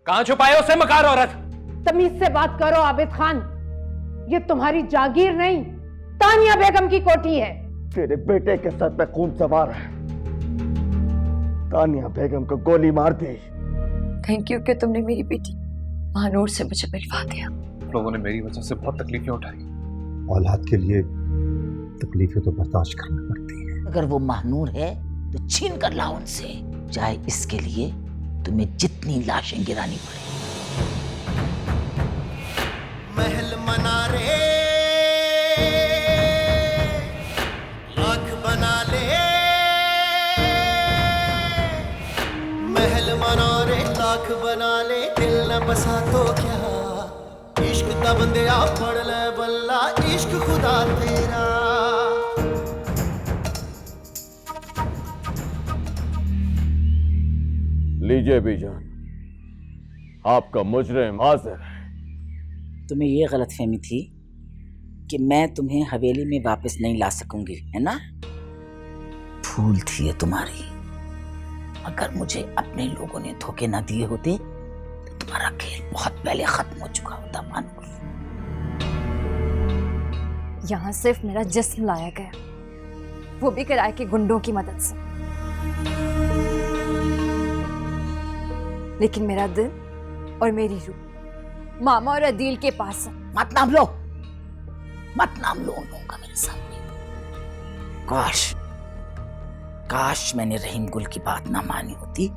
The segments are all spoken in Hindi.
कहां छुपाए उसे मकार औरत? तमीज से बात करो आबिद खान, ये तुम्हारी जागीर नहीं, तानिया बेगम की कोठी है। तेरे बेटे के सर पे खून सवार है, तानिया बेगम को गोली मार दी। थैंक यू कि तुमने मेरी बेटी महानूर से मुझे मिलवा दिया। लोगों ने मेरी वजह से बहुत तकलीफें उठाई। औलाद के लिए तकलीफें तो बर्दाश्त करनी पड़ती है। अगर वो महानूर है तो छीन कर लाओ उनसे, चाहे इसके लिए तुम्हें जितनी लाशें गिरानी पड़े। महल मना रे लाख बना ले, महल मना रे लाख बना ले, दिल न बसा तो क्या, इश्क दा बंदिया पढ़ ले बल्ला, इश्क खुदा तेरा। लीजिए बीजान, आपका मुजरिम हाजिर है। तुम्हें ये गलतफहमी थी कि मैं तुम्हें हवेली में वापस नहीं ला सकूंगी, है ना? भूल थी ये तुम्हारी। अगर मुझे अपने लोगों ने धोखे ना दिए होते तो तुम्हारा खेल बहुत पहले खत्म हो चुका होता महानूर। यहाँ सिर्फ मेरा जिस्म लाया गया, वो भी किराए के गुंडों की मदद से, लेकिन मेरा दिल और मेरी रूह मामा और अदील के पास है। मत नाम लो उन लोगों का मेरे सामने। काश मैंने रहीम गुल की बात ना मानी होती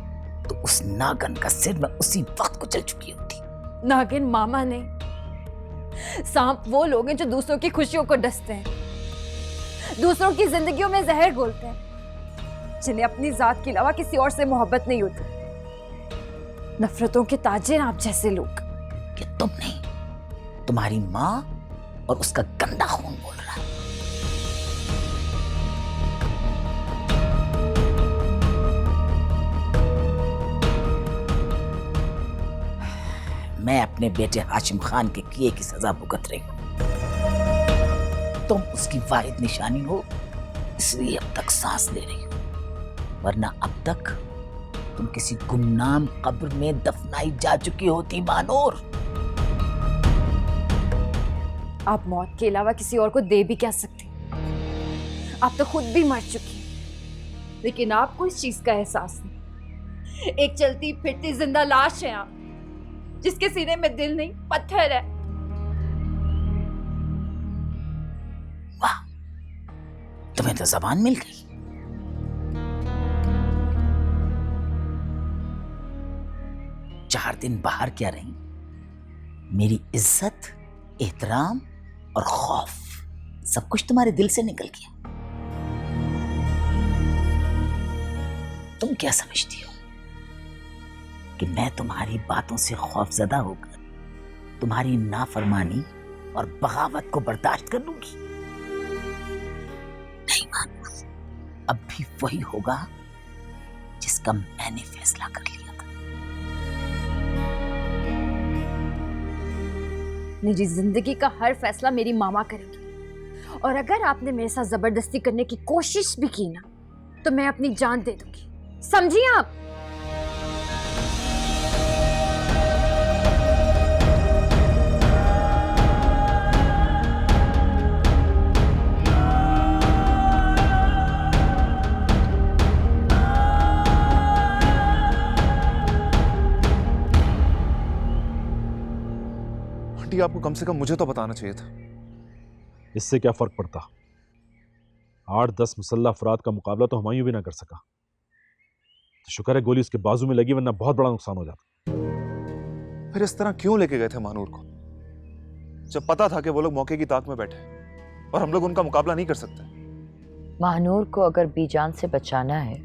तो उस नागन का सिर मैं उसी वक्त कुचल चुकी होती। नागिन मामा नहीं, सांप वो लोग हैं जो दूसरों की खुशियों को डसते हैं, दूसरों की जिंदगियों में जहर घोलते हैं, जिन्हें अपनी जात के अलावा किसी और से मोहब्बत नहीं होती। नफरतों के ताजिर आप जैसे लोग। कि तुम नहीं, तुम्हारी माँ और उसका गंदा खून बोल रहा है। मैं अपने बेटे हाशिम खान के किए की सजा भुगत रही हूं। तुम उसकी वाहिद निशानी हो, इसलिए अब तक सांस ले रही हो, वरना अब तक तुम किसी गुमनाम कब्र में दफनाई जा चुकी होती महानूर। आप मौत के अलावा किसी और को दे भी क्या सकते? आप तो खुद भी मर चुकी हैं, लेकिन आपको इस चीज का एहसास नहीं। एक चलती फिरती जिंदा लाश है आप, जिसके सीने में दिल नहीं पत्थर है। वाह, तुम्हें तो जबान मिल गई। चार दिन बाहर क्या रही, मेरी इज्जत, एहतराम और खौफ सब कुछ तुम्हारे दिल से निकल गया। तुम क्या समझती हो कि मैं तुम्हारी बातों से खौफजदा होकर तुम्हारी नाफरमानी और बगावत को बर्दाश्त कर लूंगी? नहीं मानूंगा। अब भी वही होगा जिसका मैंने फैसला कर लिया था। मेरी जिंदगी का हर फैसला मेरी मामा करेंगी, और अगर आपने मेरे साथ जबरदस्ती करने की कोशिश भी की ना तो मैं अपनी जान दे दूंगी, समझिए आप? आंटी, आपको कम से कम मुझे तो बताना चाहिए था। इससे क्या फर्क पड़ता? 8-10 मुसल्लह अफराद का मुकाबला तो हुमायूं भी ना कर सका। तो शुक्र है गोली उसके बाजू में लगी, वरना बहुत बड़ा नुकसान हो जाता। फिर इस तरह क्यों लेके गए थे महानूर को, जब पता था कि वो लोग मौके की ताक में बैठे और हम लोग उनका मुकाबला नहीं कर सकते? महानूर को अगर बीजान से बचाना है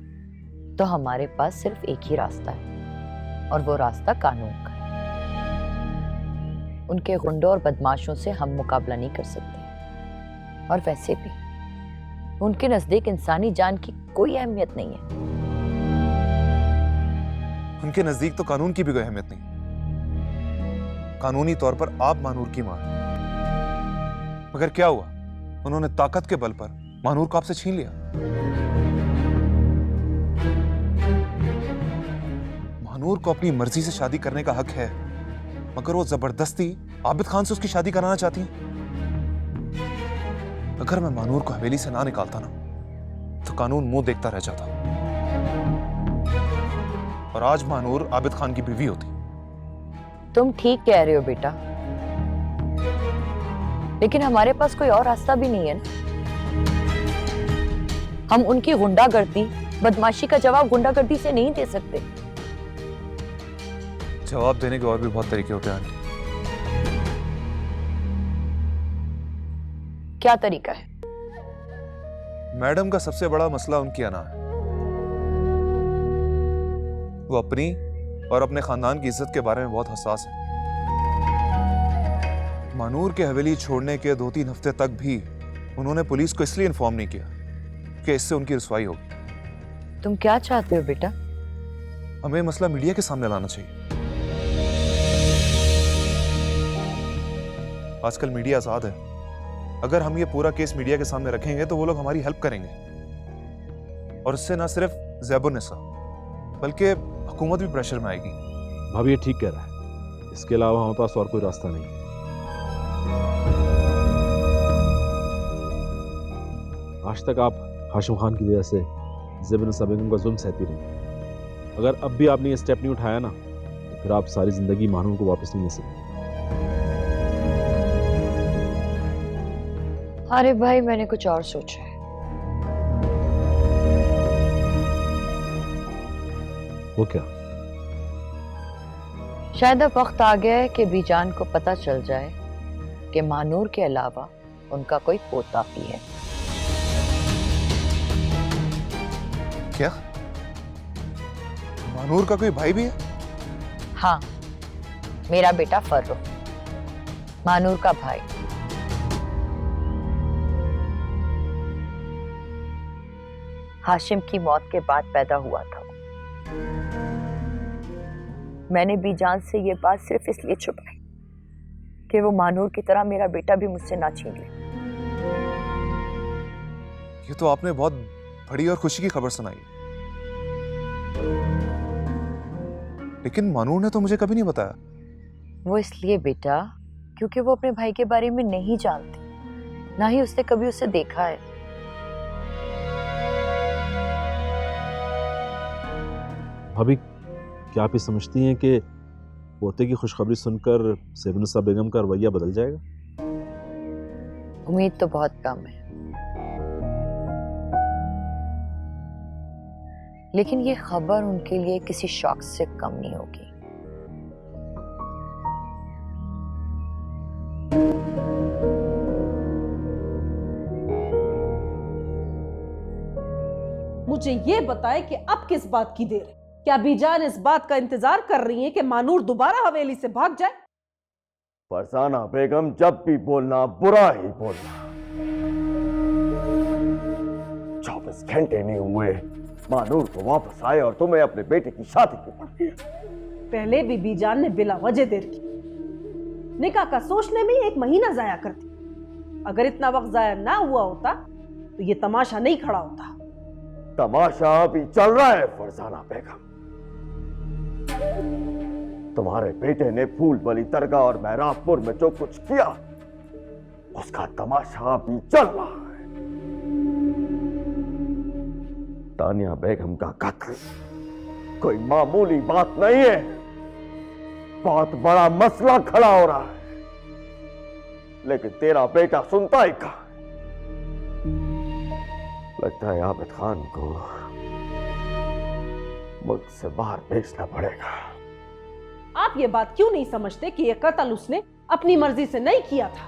तो हमारे पास सिर्फ एक ही रास्ता है, और वो रास्ता कानून का है। उनके गुंडों और बदमाशों से हम मुकाबला नहीं कर सकते, और वैसे भी उनके नजदीक इंसानी जान की कोई अहमियत नहीं है। उनके नजदीक तो कानून की भी कोई अहमियत नहीं। कानूनी तौर पर आप महानूर की मां, मगर क्या हुआ, उन्होंने ताकत के बल पर महानूर को आपसे छीन लिया। मानूर को अपनी मर्जी से शादी करने का हक है, मगर वो जबरदस्ती आबिद खान से उसकी शादी कराना चाहती है। अगर मैं मानूर को हवेली से ना निकालता ना, तो कानून मुंह देखता रह जाता, और आज मानूर आबिद खान की बीवी होती। तुम ठीक कह रहे हो बेटा, लेकिन हमारे पास कोई और रास्ता भी नहीं है ना। हम उनकी गुंडागर्दी, बदमाशी का जवाब गुंडागर्दी से नहीं दे सकते। जवाब देने के और भी बहुत तरीके होते हैं आंटी। क्या तरीका है? मैडम का सबसे बड़ा मसला उनकी अना है। वो अपनी और अपने खानदान की इज्जत के बारे में बहुत हसास है। मानूर के हवेली छोड़ने के 2-3 हफ्ते तक भी उन्होंने पुलिस को इसलिए इन्फॉर्म नहीं किया कि इससे उनकी रुसवाई होगी। तुम क्या चाहते हो बेटा? हमें मसला मीडिया के सामने लाना चाहिए। आजकल मीडिया आजाद है। अगर हम ये पूरा केस मीडिया के सामने रखेंगे तो वो लोग हमारी हेल्प करेंगे, और इससे ना सिर्फ ज़ैबुन्निसा बल्कि हुकूमत भी प्रेशर में आएगी। भाभी ये ठीक कह रहा है, इसके अलावा हमारे पास और कोई रास्ता नहीं। आज तक आप हाशिम खान की वजह से ज़ैबुन्निसा बेगम का जुल्म सहती रही। अगर अब भी आपने ये स्टेप नहीं उठाया ना, तो फिर आप सारी जिंदगी मानूर को वापस नहीं ले सकते। अरे भाई, मैंने कुछ और सोचा है। वो क्या? शायद अब वक्त आ गया है कि बीजान को पता चल जाए कि मानूर के अलावा उनका कोई पोता भी है। क्या मानूर का कोई भाई भी है? हाँ, मेरा बेटा फर्रुख, मानूर का भाई। हाशिम की मौत के बाद पैदा हुआ था। मैंने बीजान से ये बात सिर्फ इसलिए छुपाई कि वो मानूर की तरह मेरा बेटा भी मुझसे ना छीन ले। ये तो आपने बहुत बड़ी और खुशी की खबर सुनाई, लेकिन मानूर ने तो मुझे कभी नहीं बताया। वो इसलिए बेटा क्योंकि वो अपने भाई के बारे में नहीं जानती, ना ही उसने कभी उसे देखा है। भाभी, क्या आप ये समझती हैं कि पोते की खुशखबरी सुनकर ज़ैबुन्निसा बेगम का रवैया बदल जाएगा? उम्मीद तो बहुत कम है, लेकिन ये खबर उनके लिए किसी शौक से कम नहीं होगी। मुझे ये बताए कि अब किस बात की देर है? क्या बीजान इस बात का इंतजार कर रही है कि मानूर दोबारा हवेली से भाग जाए? फरजाना बेगम, जब भी बोलना बुरा ही बोलना। 24 घंटे नहीं हुए मानूर को वापस आए और तुम्हें अपने बेटे की शादी की पड़ी। पहले भी बीजान ने बिला वजह देर की। निकाह का सोचने में 1 महीना जाया करती। अगर इतना वक्त जाया ना हुआ होता तो ये तमाशा नहीं खड़ा होता। तमाशा अभी चल रहा है फरजाना बेगम। तुम्हारे बेटे ने फूलवली दरगाह और महराबपुर में जो कुछ किया, उसका तमाशा अभी चल रहा है। तानिया बेगम का कत्ल कोई मामूली बात नहीं है, बहुत बड़ा मसला खड़ा हो रहा है, लेकिन तेरा बेटा सुनता ही कहाँ? लगता है आबिद खान को मुल्क से बाहर भेजना पड़ेगा। आप ये बात क्यों नहीं समझते कि ये कत्ल उसने अपनी मर्जी से नहीं किया था?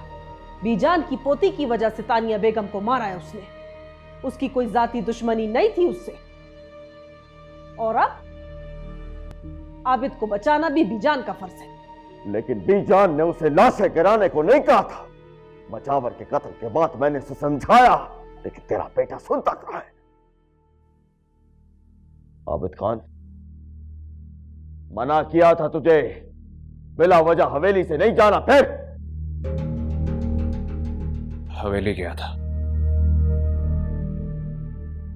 बीजान की पोती की वजह से तानिया बेगम को मारा है उसने। उसकी कोई जाती दुश्मनी नहीं थी उससे। और अब आबिद को बचाना भी बीजान का फर्ज है। लेकिन बीजान ने उसे लाशें गिराने को नहीं कहा था। मचावर के कत्ल के बाद मैंने उसे समझाया, लेकिन तेरा बेटा सुनता कहाँ है? आबिद खान, मना किया था तुझे बिला वजह हवेली से नहीं जाना। फिर हवेली गया था,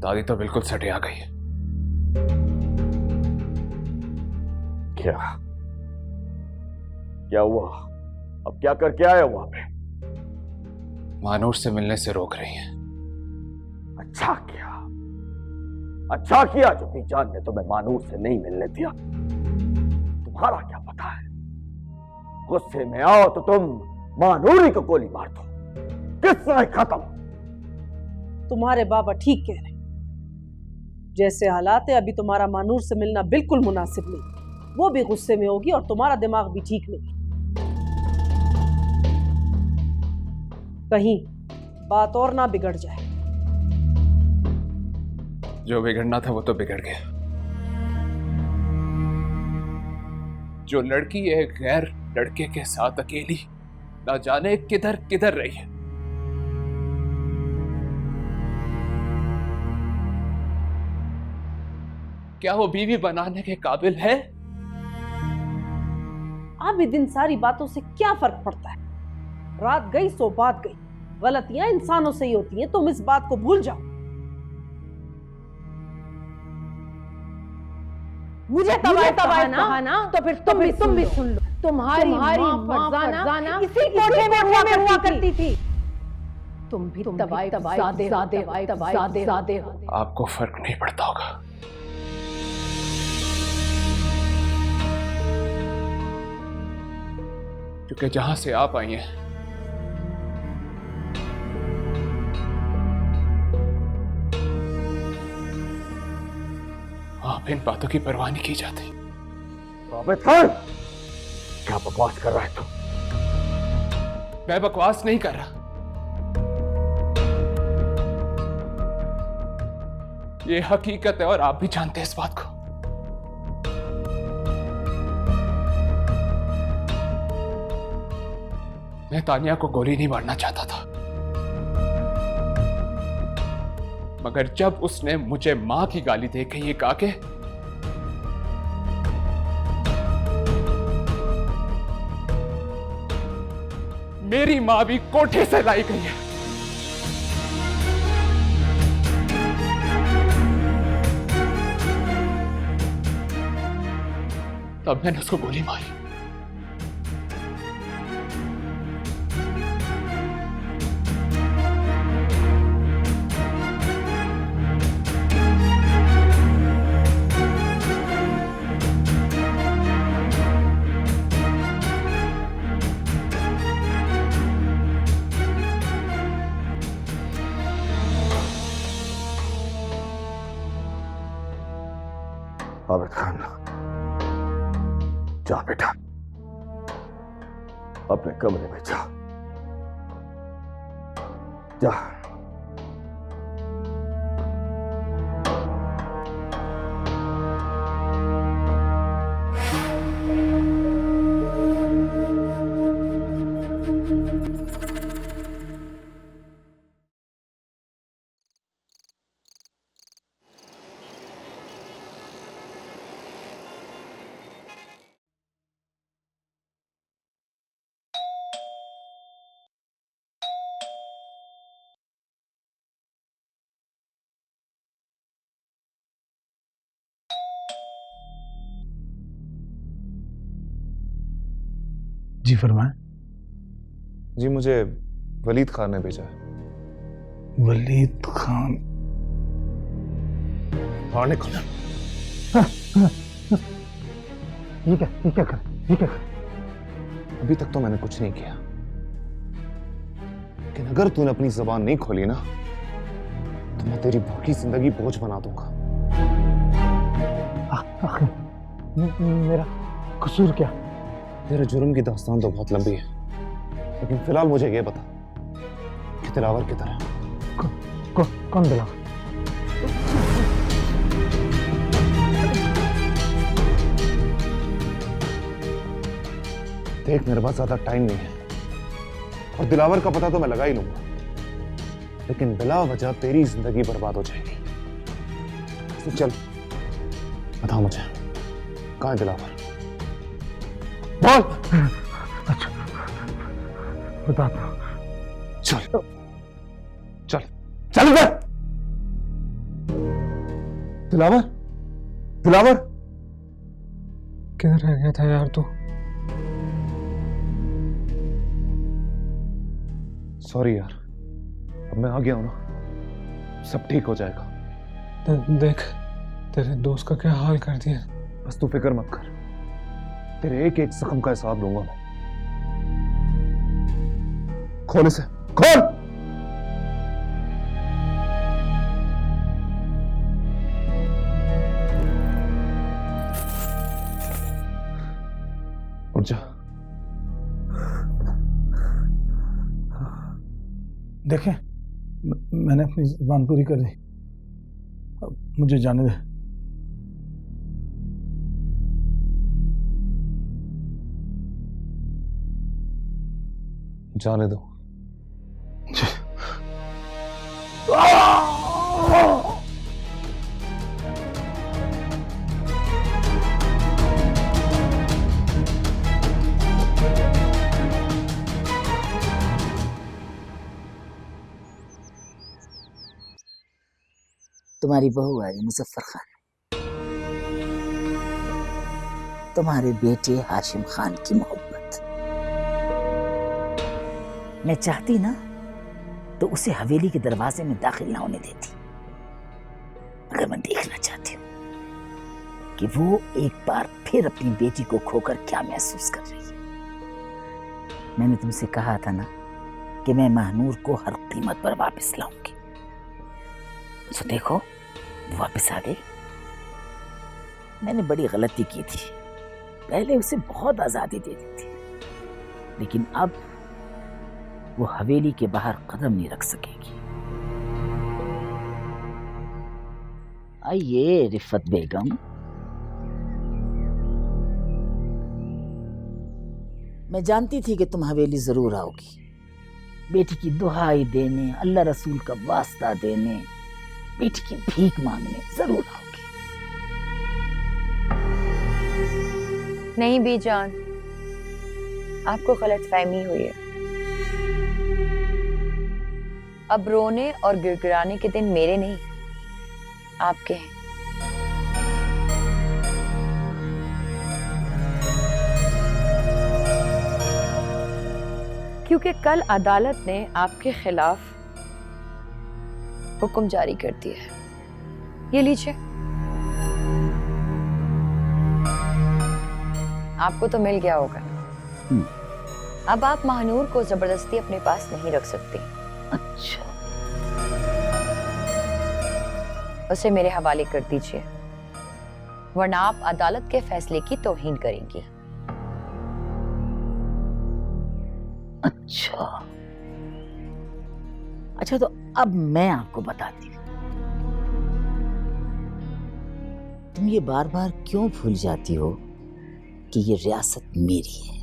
दादी तो बिल्कुल सटे आ गई है। क्या क्या हुआ? अब क्या करके आए वहां पे? मानूर से मिलने से रोक रही है। अच्छा किया जो बीजान ने तुम्हें मानूर से नहीं मिलने दिया। तुम्हारा क्या पता है, गुस्से में आओ तो तुम मानूरी को गोली मार दो, किस्सा है खत्म। तुम्हारे बाबा ठीक कह रहे हैं। जैसे हालात है अभी तुम्हारा मानूर से मिलना बिल्कुल मुनासिब नहीं। वो भी गुस्से में होगी और तुम्हारा दिमाग भी ठीक नहीं। कहीं बात और ना बिगड़ जाए। जो बिगड़ना था वो तो बिगड़ गया। जो लड़की एक गैर लड़के के साथ अकेली ना जाने किधर किधर रही है। क्या वो बीवी बनाने के काबिल है? अब इन सारी बातों से क्या फर्क पड़ता है? रात गई सो बात गई। गलतियां इंसानों से ही होती हैं, तुम इस बात को भूल जाओ। मुझे कहा ना तो फिर तुम भी सुन लो। तुम्हारी माँ फरजाना इसी कोठे में हुआ करती थी। तुम भी तबाही हो। आपको फर्क नहीं पड़ता होगा। क्योंकि जहां से आप आई हैं वहां इन बातों की परवाह नहीं की जाती। आबिद खान, क्या बकवास कर रहा है तू? मैं बकवास नहीं कर रहा। ये हकीकत है और आप भी जानते हैं इस बात को। मैं तानिया को गोली नहीं मारना चाहता था, मगर जब उसने मुझे मां की गाली देके ये कहा कि मेरी मां भी कोठे से लाई गई है, तब मैंने उसको गोली मारी। आबिद खान, जा बेटा, अपने कमरे में जा। जा। जी फरमाएं। जी, मुझे वलीद खान ने भेजा है। वलीद खान? हाँ, निकल। ये क्या कर? अभी तक तो मैंने कुछ नहीं किया, लेकिन अगर तूने अपनी जबान नहीं खोली ना तो मैं तेरी भूखी जिंदगी बोझ बना दूंगा। मेरा कसूर क्या? तेरे जुर्म की दास्तान तो बहुत लंबी है, लेकिन फिलहाल मुझे ये बता कि दिलावर किधर है? कौन दिलावर? देख, मेरे पास ज्यादा टाइम नहीं है और दिलावर का पता तो मैं लगा ही लूंगा, लेकिन बिला वजह तेरी जिंदगी बर्बाद हो जाएगी। तो चल बता मुझे, कहां है दिलावर? बोल। अच्छा, बताता हूं। चल चल चल इधर। दिलावर, दिलावर, किधर रह गया था यार तू? सॉरी यार, अब मैं आ गया हूं ना, सब ठीक हो जाएगा। देख तेरे दोस्त का क्या हाल कर दिया। बस तू फिक्र मत कर, तेरे एक एक जख्म का हिसाब दूंगा मैं। खोल इसे, खोल। उठ जा। देखें, मैंने अपनी ज़बान पूरी कर दी, अब मुझे जाने दे। जाने दो। तुम्हारी बहू आई मुजफ्फर खान, तुम्हारे बेटे हाशिम खान की मोहब्बत। मैं चाहती ना तो उसे हवेली के दरवाजे में दाखिल ना होने देती, मगर मैं देखना चाहती हूँ कि वो एक बार फिर अपनी बेटी को खोकर क्या महसूस कर रही है। मैंने तुमसे कहा था ना कि मैं महनूर को हर कीमत पर वापस लाऊंगी, तो देखो वो वापस आ गई। मैंने बड़ी गलती की थी, पहले उसे बहुत आजादी दे दी थी, लेकिन अब वो हवेली के बाहर कदम नहीं रख सकेगी। आइए रिफत बेगम, मैं जानती थी कि तुम हवेली जरूर आओगी, बेटी की दुहाई देने, अल्लाह रसूल का वास्ता देने, बेटी की भीख मांगने जरूर आओगी। नहीं बीजान, आपको गलतफहमी हुई है। अब रोने और गिड़गिड़ाने के दिन मेरे नहीं, आपके हैं। क्योंकि कल अदालत ने आपके खिलाफ हुक्म जारी कर दिया है। ये लीजिए, आपको तो मिल गया होगा। अब आप महानूर को जबरदस्ती अपने पास नहीं रख सकती। अच्छा, उसे मेरे हवाले कर दीजिए, वरना आप अदालत के फैसले की तौहीन करेंगी। अच्छा तो अब मैं आपको बताती हूँ, तुम ये बार बार क्यों भूल जाती हो कि ये रियासत मेरी है।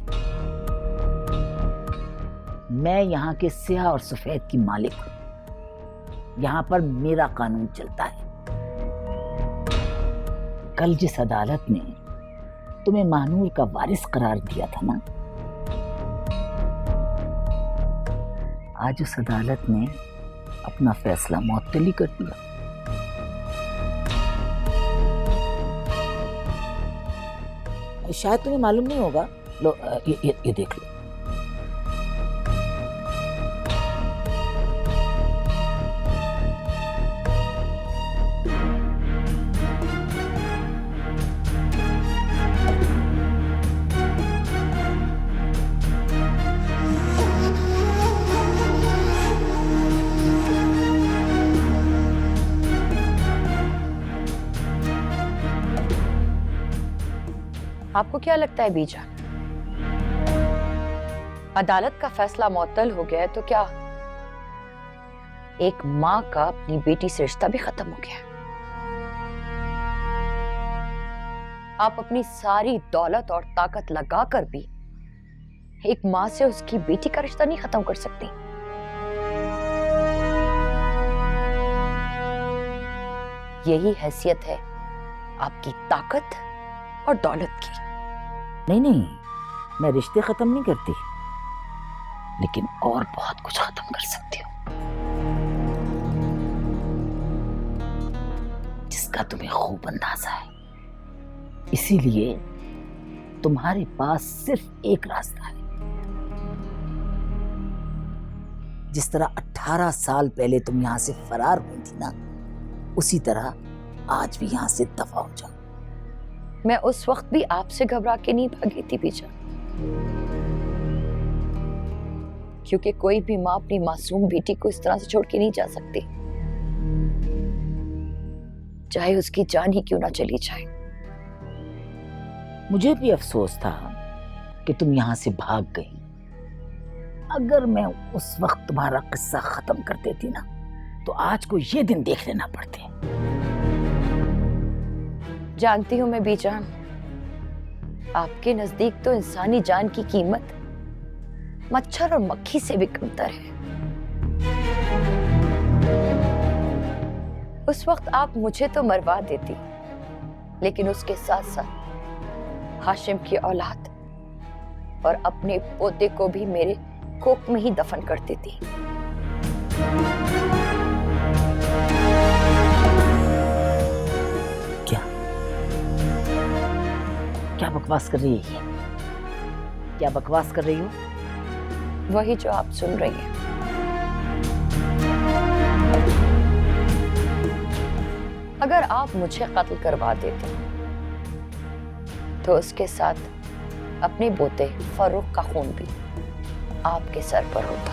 मैं यहाँ के स्याह और सफेद की मालिक हूँ, यहाँ पर मेरा कानून चलता है। कल जिस अदालत ने तुम्हें महानूर का वारिस करार दिया था ना, आज उस अदालत ने अपना फैसला मुअत्तली कर दिया। शायद तुम्हें मालूम नहीं होगा, लो ये देख लो। आपको क्या लगता है बीजा, अदालत का फैसला मुअत्तल हो गया है तो क्या एक मां का अपनी बेटी से रिश्ता भी खत्म हो गया? आप अपनी सारी दौलत और ताकत लगाकर भी एक मां से उसकी बेटी का रिश्ता नहीं खत्म कर सकती। यही हैसियत है आपकी ताकत और दौलत की। नहीं, मैं रिश्ते खत्म नहीं करती, लेकिन और बहुत कुछ खत्म कर सकती हूँ, जिसका तुम्हें खूब अंदाजा है। इसीलिए तुम्हारे पास सिर्फ एक रास्ता है। जिस तरह 18 साल पहले तुम यहां से फरार हुई थी ना, उसी तरह आज भी यहां से दफा हो जाओ। मैं उस वक्त भी आपसे घबरा के नहीं भागी थी बीजान, क्योंकि कोई भी माँ अपनी मासूम बेटी को इस तरह से छोड़ के नहीं जा सकती, चाहे उसकी जान ही क्यों ना चली जाए। मुझे भी अफसोस था कि तुम यहां से भाग गई। अगर मैं उस वक्त तुम्हारा किस्सा खत्म कर देती ना, तो आज को ये दिन देख लेना पड़ते। जानती हूं मैं बीजान, आपके नजदीक तो इंसानी जान की कीमत मच्छर और मक्खी से भी कमतर है। उस वक्त आप मुझे तो मरवा देती, लेकिन उसके साथ साथ हाशिम की औलाद और अपने पोते को भी मेरे कोख में ही दफन कर देती। क्या बकवास कर रही है ये? क्या बकवास कर रही हो? वही जो आप सुन रही हैं। अगर आप मुझे कत्ल करवा देते तो उसके साथ अपने पोते फरूक का खून भी आपके सर पर होता।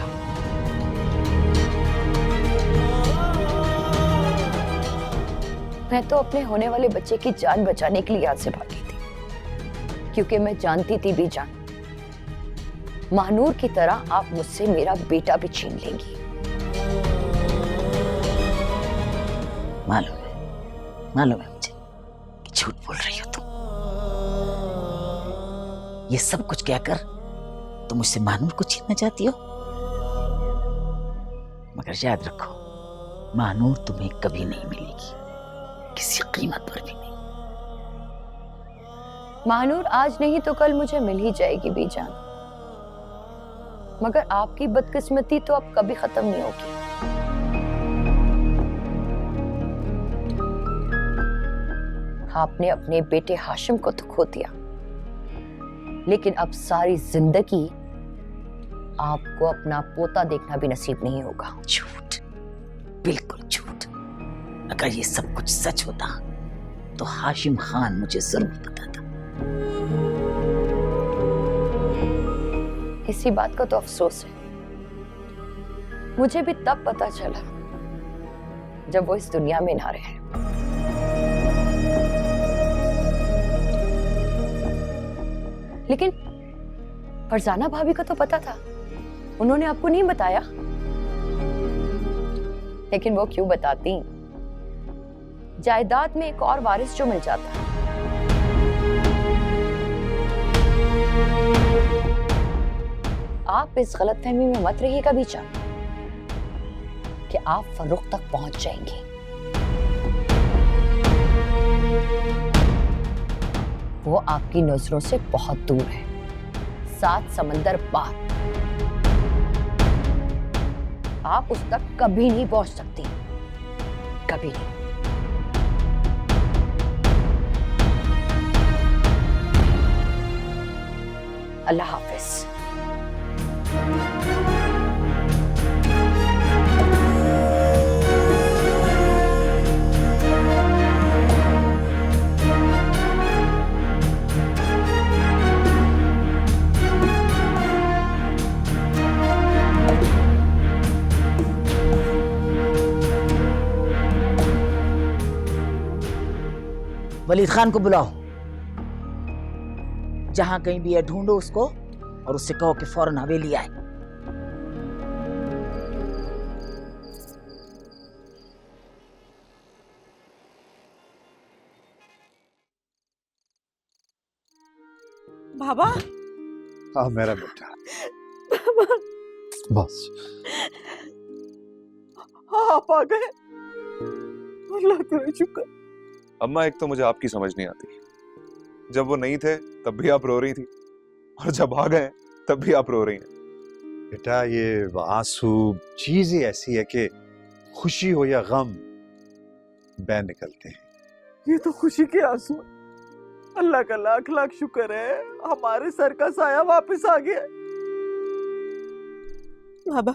मैं तो अपने होने वाले बच्चे की जान बचाने के लिए यहाँ से भागी थी, क्योंकि मैं जानती थी बीजान, महानूर की तरह आप मुझसे मेरा बेटा भी छीन लेंगी। मालूम है मुझे कि झूठ बोल रही हो तुम। ये सब कुछ कहकर तुम मुझसे महानूर को छीनना चाहती हो, मगर याद रखो, महानूर तुम्हें कभी नहीं मिलेगी, किसी कीमत पर भी नहीं। महानूर आज नहीं तो कल मुझे मिल ही जाएगी बीजान, मगर आपकी बदकिस्मती तो अब कभी खत्म नहीं होगी। आपने अपने बेटे हाशिम को तो खो दिया, लेकिन अब सारी जिंदगी आपको अपना पोता देखना भी नसीब नहीं होगा। झूठ, बिल्कुल झूठ। अगर ये सब कुछ सच होता तो हाशिम खान मुझे जरूर बताता। इसी बात का तो अफसोस है, मुझे भी तब पता चला जब वो इस दुनिया में ना रहे। लेकिन फरजाना भाभी का तो पता था, उन्होंने आपको नहीं बताया। लेकिन वो क्यों बताती? जायदाद में एक और वारिस जो मिल जाता। आप इस गलतफहमी में मत रहिएगा बीजान कि आप फरूक तक पहुंच जाएंगे। वो आपकी नजरों से बहुत दूर है, 7 समंदर पार। आप उस तक कभी नहीं पहुंच सकती, कभी नहीं। अल्लाह हाफिज। वलीद खान को बुलाओ, जहां कहीं भी है ढूंढो उसको और उससे कहो कि फौरन हवेली आए। बाबा, हाँ मेरा बेटा, बाबा, बस आप आ गए। अल्लाह करे शुक्र। अम्मा, एक तो मुझे आपकी समझ नहीं आती, जब वो नहीं थे तब भी आप रो रही थी, और जब आ गए तब भी आप रो रही हैं। बेटा, ये आंसू चीज ही ऐसी है कि खुशी हो या गम बह निकलते हैं। ये तो खुशी के आंसू। अल्लाह का लाख लाख शुक्र है, हमारे सर का साया वापस आ गया। बाबा,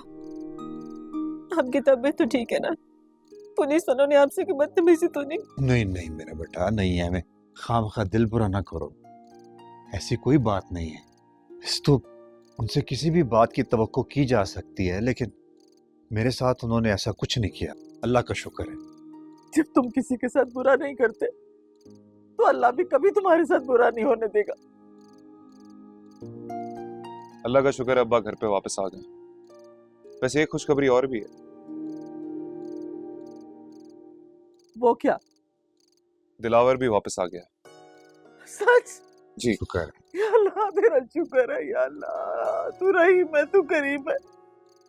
आपकी तबीयत तो ठीक है ना? पुलिस वालों ने आपसे की बदतमीजी तो नहीं? नहीं नहीं मेरा बेटा, नहीं है। मैं खामखा दिल बुरा ना करो, ऐसी कोई बात नहीं है। इस तो उनसे किसी भी बात की तवक्को की जा सकती है, लेकिन मेरे साथ उन्होंने ऐसा कुछ नहीं किया, अल्लाह का शुक्र है। जब तुम किसी के साथ बुरा नहीं करते तो अल्लाह भी कभी तुम्हारे साथ बुरा नहीं होने देगा। अल्लाह का शुक्र है अब्बा घर पे वापस आ गए। वैसे एक खुशखबरी और भी है। वो क्या? दिलावर भी वापस आ गया। सच? जी शुक्र है। या अल्लाह तेरा शुक्र है, या अल्लाह तू रहीम है, तू करीम है,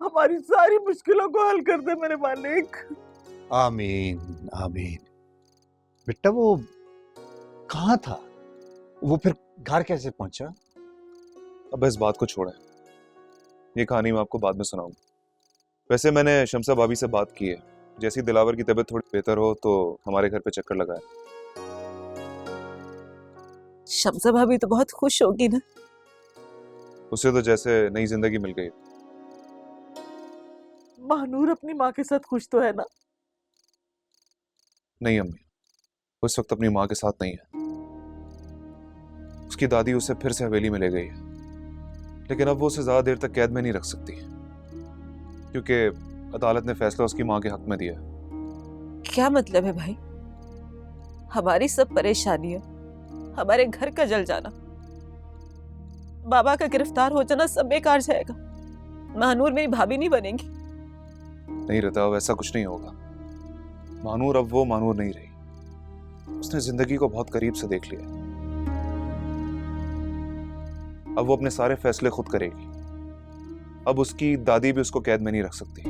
हमारी सारी मुश्किलों को हल कर दे मेरे मालिक। आमीन आमीन। बेटा वो कहाँ था? वो फिर घर कैसे पहुंचा? अब इस बात को छोड़ें, ये कहानी मैं आपको बाद में सुनाऊंगा। वैसे मैंने शम्सा भाभी से बात की है, जैसी दिलावर की तबीयत थोड़ी बेहतर हो तो हमारे घर पे चक्कर लगाए। शम्सा भाभी तो बहुत खुश होगी ना? उसे तो जैसे नई जिंदगी मिल गई। महानूर अपनी माँ के साथ खुश तो है ना? नहीं अम्मी, उस वक्त अपनी माँ के साथ नहीं है। उसकी दादी उसे फिर से हवेली में ले गई है, लेकिन अब वो उसे ज्यादा देर तक कैद में नहीं रख सकती, क्योंकि अदालत ने फैसला उसकी माँ के हक में दिया। क्या मतलब है भाई? हमारी सब परेशानियां, हमारे घर का जल जाना, बाबा का गिरफ्तार हो जाना सब बेकार जाएगा। महानूर मेरी भाभी नहीं बनेगी। नहीं रहता, अब ऐसा कुछ नहीं होगा। महानूर अब वो महानूर नहीं रही। उसने जिंदगी को बहुत करीब से देख लिया। अब वो अपने सारे फैसले खुद करेगी। अब उसकी दादी भी उसको कैद में नहीं रख सकती।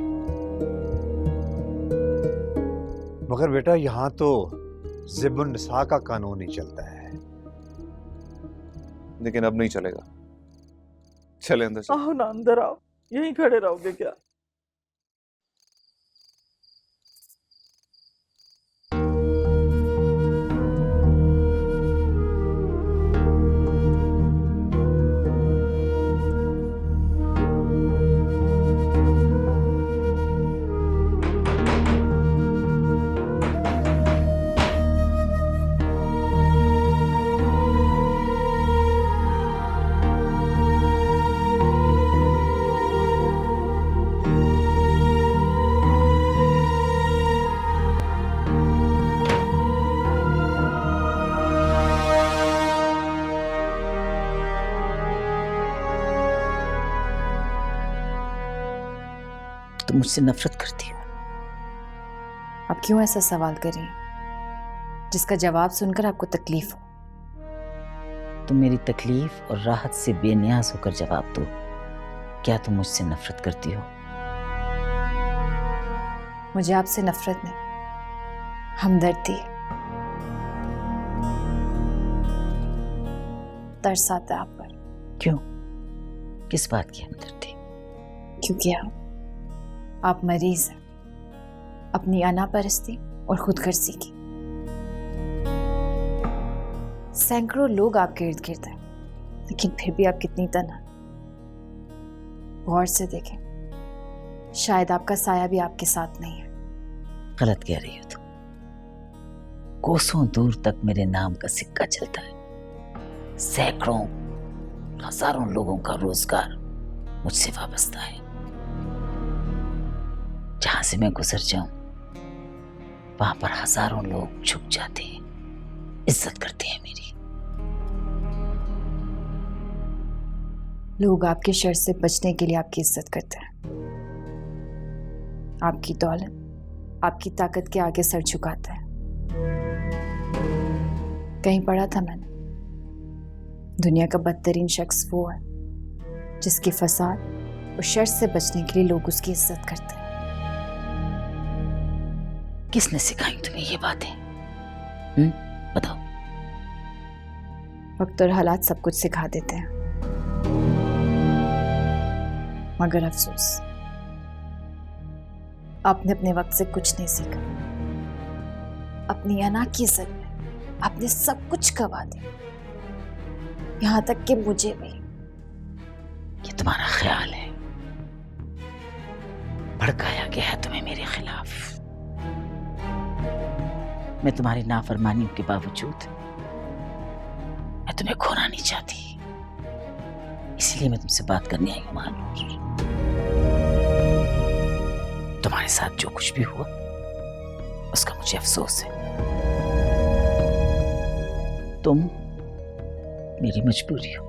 मगर बेटा यहाँ तो ज़िबुन निसा का कानून ही चलता है। लेकिन अब नहीं चलेगा। चले अंदर चले। आओ ना, अंदर आओ। यहीं खड़े रहोगे क्या? तुम मुझसे नफरत करती हो। आप क्यों ऐसा सवाल कर रही हैं जिसका जवाब सुनकर आपको तकलीफ हो? तुम मेरी तकलीफ और राहत से बेनियाज होकर जवाब दो। क्या तुम मुझसे नफरत करती हो? मुझे आपसे नफरत नहीं, हमदर्दी, तरस आता है आप पर। क्यों? किस बात की हमदर्दी? क्योंकि आप मरीज हैं अपनी अनापरस्ती और खुदगर्जी की। सैकड़ों लोग आपके इर्द गिर्द हैं, लेकिन फिर भी आप कितनी तन्हा। गौर से देखें, शायद आपका साया भी आपके साथ नहीं है। गलत कह रही हो तुम। कोसों दूर तक मेरे नाम का सिक्का चलता है। सैकड़ों हजारों लोगों का रोजगार मुझसे वाबस्ता है। जहां से मैं गुजर जाऊं वहां पर हजारों लोग झुक जाते हैं, इज्जत करते हैं मेरी। लोग आपके शर से बचने के लिए आपकी इज्जत करते हैं। आपकी दौलत आपकी ताकत के आगे सर झुकाता है। कहीं पढ़ा था मैंने, दुनिया का बदतरीन शख्स वो है जिसके फसाद और शर से बचने के लिए लोग उसकी इज्जत करते हैं। किसने सिखाई तुम्हें ये बातें? बताओ। वक्त और हालात सब कुछ सिखा देते हैं, मगर अफसोस आपने अपने वक्त से कुछ नहीं सीखा। अपनी अना की इज्जत में आपने सब कुछ गवा दिया। यहाँ तक कि मुझे भी। ये तुम्हारा ख्याल है, भड़काया गया है तुम्हें मेरे खिलाफ। मैं तुम्हारी नाफरमानियों के बावजूद मैं तुम्हें खोना नहीं चाहती, इसलिए मैं तुमसे बात करने आई हूं महानूर। तुम्हारे साथ जो कुछ भी हुआ उसका मुझे अफसोस है। तुम मेरी मजबूरी हो,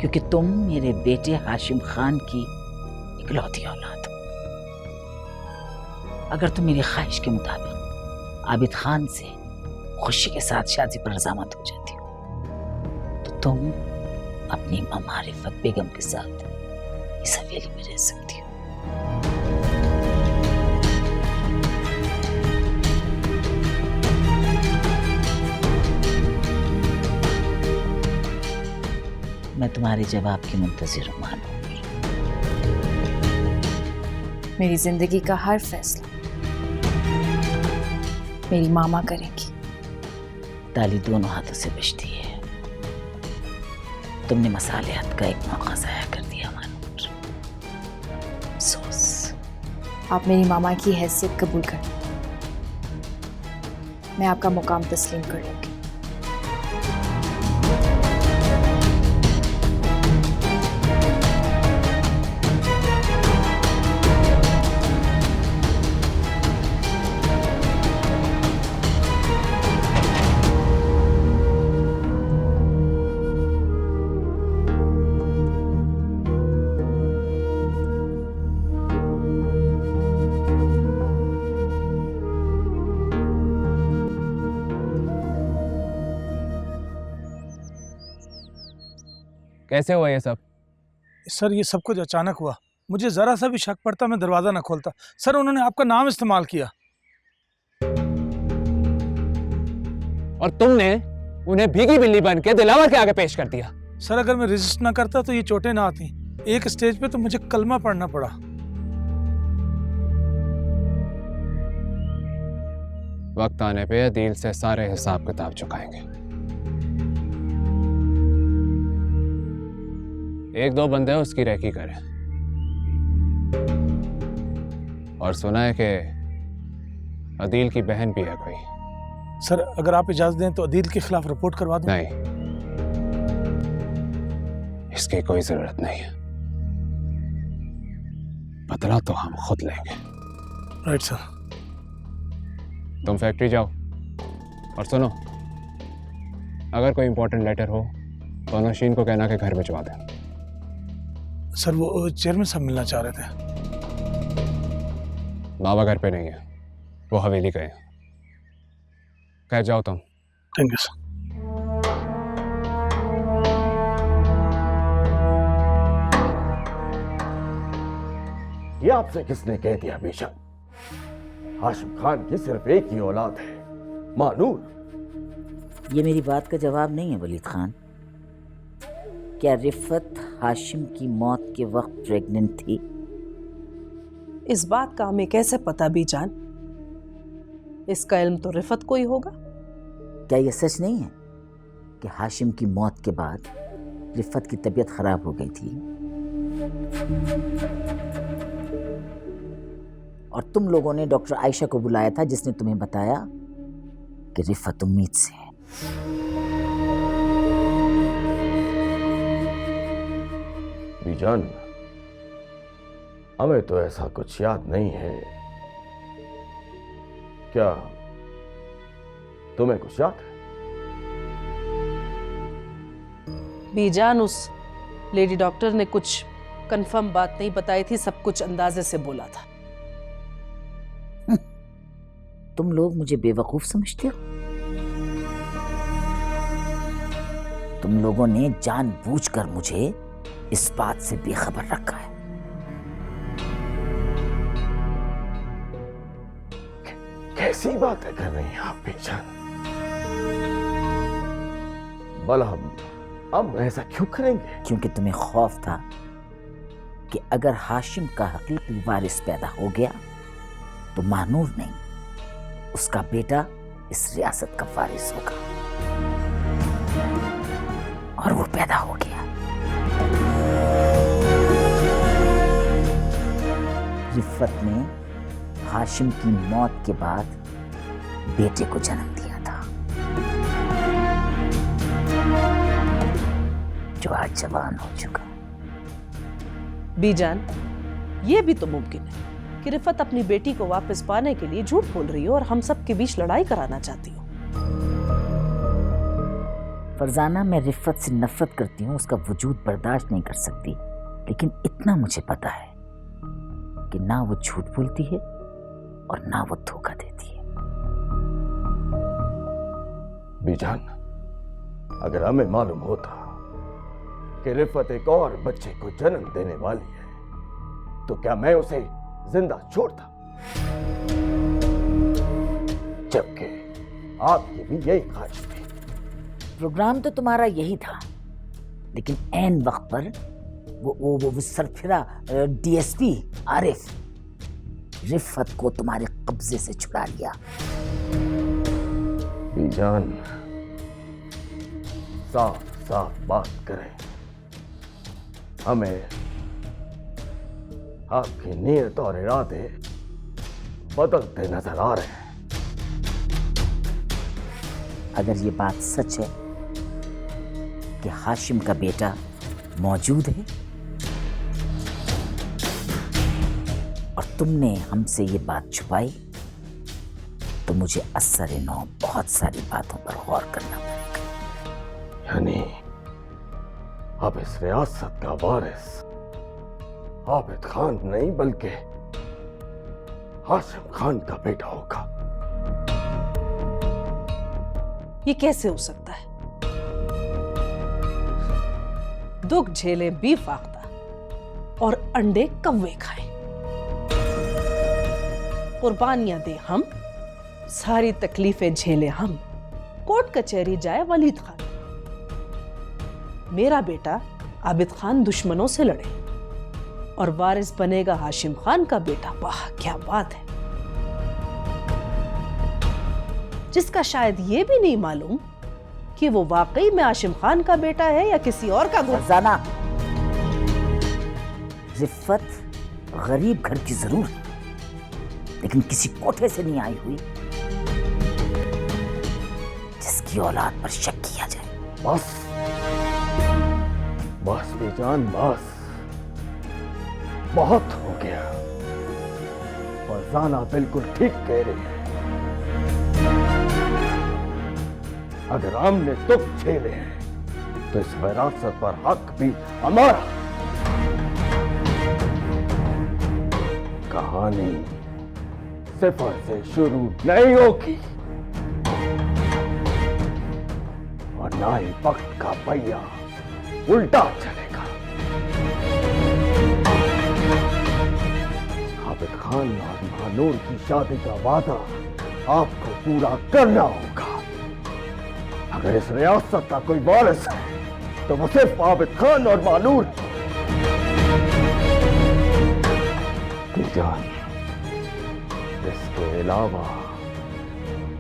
क्योंकि तुम मेरे बेटे हाशिम खान की इकलौती औलाद हो। अगर तुम मेरी ख्वाहिश के मुताबिक आबिद खान से खुशी के साथ शादी पर रजामंद हो जाती हो, तो तुम अपनी मम्मा रिफत बेगम के साथ इस हवेली में रह सकती हो। मैं तुम्हारे जवाब की मुंतजिर हूं महानूर। मेरी जिंदगी का हर फैसला मेरी मामा करेंगी। ताली दोनों हाथों से बजती है। तुमने मसालियात का एक मौका ज़ाया कर दिया महानूर। अफसोस। आप मेरी मामा की हैसियत कबूल करें, मैं आपका मुकाम तस्लीम कर लूंगी। कैसे हुआ ये सब? सर ये सब कुछ अचानक हुआ, मुझे जरा सा भी शक पड़ता मैं दरवाजा न खोलता। सर उन्होंने आपका नाम इस्तेमाल किया। और तुमने उन्हें भीगी बिल्ली बन के दिलावर के आगे पेश कर दिया। सर अगर मैं रजिस्ट ना करता तो ये चोटें ना आती। एक स्टेज पे तो मुझे कलमा पढ़ना पड़ा। वक्त आने पे अदील से सारे हिसाब किताब चुकाएंगे। एक दो बंदे उसकी रेकी करें। और सुना है कि अदील की बहन भी है कोई। सर अगर आप इजाजत दें तो अदील के खिलाफ रिपोर्ट करवा दूं? नहीं, इसकी कोई जरूरत नहीं है। बदला तो हम खुद लेंगे। Right sir. तुम फैक्ट्री जाओ और सुनो, अगर कोई इंपॉर्टेंट लेटर हो तो नौशीन को कहना कि घर भिजवा दें। सर वो चेयरमैन साहब मिलना चाह रहे थे। बाबा घर पे नहीं है, वो हवेली गए। खैर जाओ तुम। Thank you sir. ये आपसे किसने कह दिया बेशक? हाशिम खान की सिर्फ एक ही औलाद है, मानूर। ये मेरी बात का जवाब नहीं है वलीद खान। क्या रिफत हाशिम की मौत के वक्त प्रेग्नेंट थी? इस बात का हमें कैसे पता बीजान? इसका इल्म तो रिफत को ही होगा। क्या यह सच नहीं है कि हाशिम की मौत के बाद रिफत की तबीयत खराब हो गई थी और तुम लोगों ने डॉक्टर आयशा को बुलाया था, जिसने तुम्हें बताया कि रिफत उम्मीद से है? बीजान, हमें तो ऐसा कुछ याद नहीं है। क्या तुम्हें कुछ याद है? बीजान, उस लेडी डॉक्टर ने कुछ कंफर्म बात नहीं बताई थी, सब कुछ अंदाजे से बोला था। तुम लोग मुझे बेवकूफ समझते हो? तुम लोगों ने जानबूझकर मुझे इस बात से बेखबर रखा है। कैसी बातें कर रही हैं आप बेजान? भला हम ऐसा क्यों करेंगे? क्योंकि तुम्हें खौफ था कि अगर हाशिम का हकीकी वारिस पैदा हो गया तो मानूर नहीं, उसका बेटा इस रियासत का वारिस होगा। और वो पैदा हो गया। रिफत ने हाशिम की मौत के बाद बेटे को जन्म दिया था, जो आज जवान हो चुका। बीजान, ये भी तो मुमकिन है कि रिफत अपनी बेटी को वापस पाने के लिए झूठ बोल रही हो और हम सब के बीच लड़ाई कराना चाहती हो। फरजाना, मैं रिफत से नफरत करती हूँ, उसका वजूद बर्दाश्त नहीं कर सकती, लेकिन इतना मुझे पता है कि ना वो झूठ बोलती है और ना वो धोखा देती है। बीजान, अगर हमें मालूम होता कि रिफत एक और बच्चे को जन्म देने वाली है, तो क्या मैं उसे जिंदा छोड़ता? जबकि आपकी भी यही ख्वाहिश थी। प्रोग्राम तो तुम्हारा यही था, लेकिन ऐन वक्त पर वो सरफिरा डीएसपी आरिफ रिफत को तुम्हारे कब्जे से छुड़ा लिया। बीजान, साफ साफ बात करें, हमें आपकी नीयत और इरादे बदलते नजर आ रहे हैं। अगर ये बात सच है कि हाशिम का बेटा मौजूद है और तुमने हमसे ये बात छुपाई, तो मुझे असर-ए-नौ बहुत सारी बातों पर गौर करना पड़ेगा। यानी अब इस रियासत का वारिस आबिद खान नहीं बल्कि हाशिम खान का बेटा होगा। ये कैसे हो सकता है? दुख झेले बीफ आख्ता और अंडे कव्वे खाए। कुर्बानियां दे हम, सारी तकलीफें झेले हम, कोर्ट कचहरी जाए वलीद खान। मेरा बेटा आबिद खान दुश्मनों से लड़े और वारिस बनेगा हाशिम खान का बेटा। वाह क्या बात है, जिसका शायद ये भी नहीं मालूम कि वो वाकई में हाशिम खान का बेटा है या किसी और का। फरजाना, रिफत गरीब घर की जरूर है, लेकिन किसी कोठे से नहीं आई हुई जिसकी औलाद पर शक किया जाए। बस बस बेजान, बस बहुत हो गया। फरजाना बिल्कुल ठीक कह रही है। अगर हमने दुख झेले हैं तो इस विरासत पर हक भी हमारा। कहानी सिफर से शुरू नहीं होगी और ना ही वक्त का पहिया उल्टा चलेगा। आबिद खान और महानूर की शादी का वादा आपको पूरा करना होगा। अगर इस रियासत का कोई वारिस है तो वो सिर्फ आबिद खान और महानूर। जान, इसके अलावा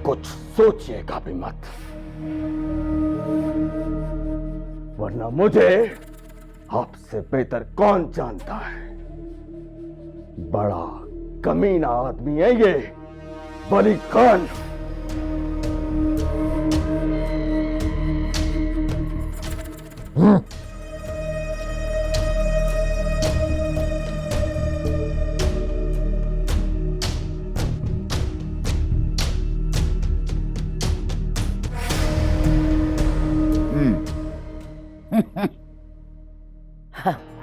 कुछ सोचिएगा भी मत, वरना मुझे आपसे बेहतर कौन जानता है। बड़ा कमीना आदमी है ये वलीद खान।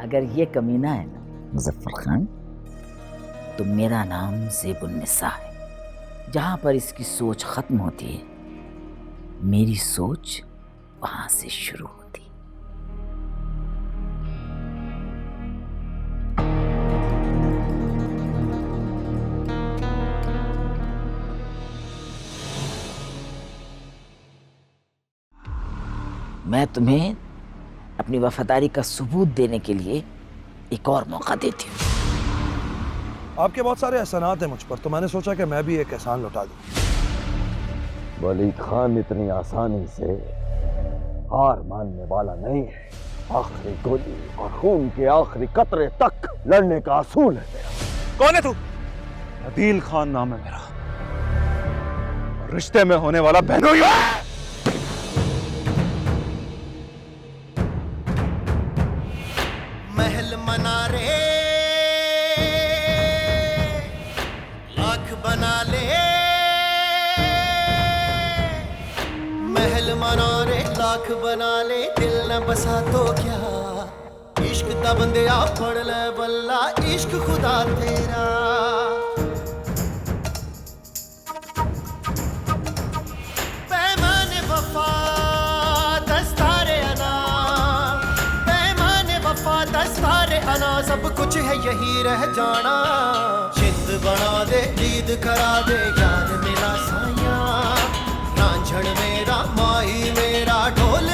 अगर ये कमीना है ना मुजफ्फर खान, तो मेरा नाम ज़ेबुन्निसा है। जहां पर इसकी सोच खत्म होती है, मेरी सोच वहां से शुरू होती है। मैं तुम्हें अपनी वफादारी का सबूत देने के लिए एक और मौका देती हूँ। आपके बहुत सारे एहसानात हैं मुझ पर, तो मैंने सोचा कि मैं भी एक एहसान लौटा दूं। वलीद खान इतनी आसानी से हार मानने वाला नहीं है। आखिरी गोली और खून के आखिरी कतरे तक लड़ने का असूल है मेरा। कौन है तू? अदील खान नाम है मेरा, रिश्ते में होने वाला बहनोई है। महल मनारे लाख बना ले, महल मनारे लाख बना ले, दिल न बसा तो क्या, इश्क दा बंदिया पढ़ ले बल्ला, इश्क खुदा तेरा। पैमाने वफा दस्तारे अना, पैमाने वफा दस्तारे अना, सब कुछ है यही रह जाना। जिंद बना दे ईद करा दे यार मेरा साया, रांझण मेरा माही मेरा ढोल